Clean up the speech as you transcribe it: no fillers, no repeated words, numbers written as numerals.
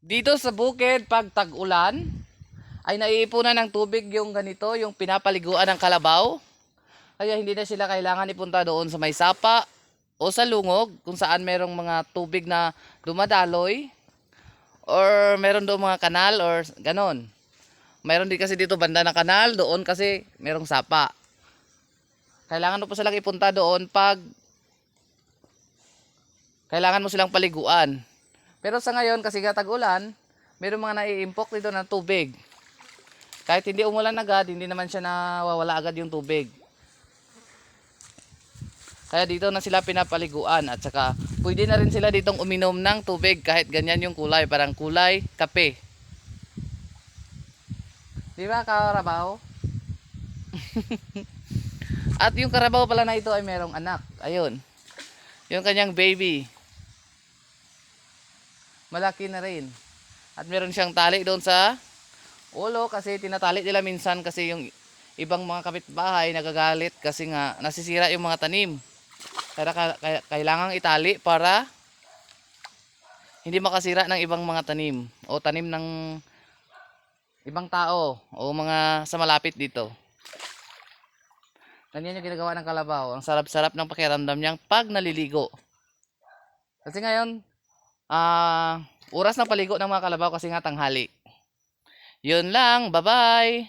Dito sa bukid, pag tag-ulan, ay naiipunan ng tubig yung ganito, yung pinapaliguan ng kalabaw. Kaya hindi na sila kailangan ipunta doon sa may sapa o sa lungog kung saan merong mga tubig na dumadaloy or meron doon mga kanal or ganon. Meron din kasi dito banda ng kanal, doon kasi merong sapa. Kailangan mo pa silang ipunta doon pag kailangan mo silang paliguan. Pero sa ngayon kasi tag-ulan, merong mga naiimpok dito ng tubig. Kahit hindi umulan agad, hindi naman siya nawawala agad yung tubig. Kaya dito na sila pinapaliguan at saka pwede na rin sila ditong uminom ng tubig kahit ganyan yung kulay, parang kulay kape. Di ba karabaw? At yung karabaw pala na ito ay merong anak. Ayun. Yung kanyang baby. Malaki na rin. At meron siyang tali doon sa ulo kasi tinatali nila minsan kasi yung ibang mga kapitbahay nagagalit kasi nga nasisira yung mga tanim. Kaya kailangang itali para hindi makasira ng ibang mga tanim o tanim ng ibang tao o mga sa malapit dito. Ganyan yung ginagawa ng kalabaw. Ang sarap-sarap ng pakiramdam niyang pag naliligo. Kasi ngayon, oras ng paligo ng mga kalabaw kasi nga tanghali. Yun lang, bye-bye!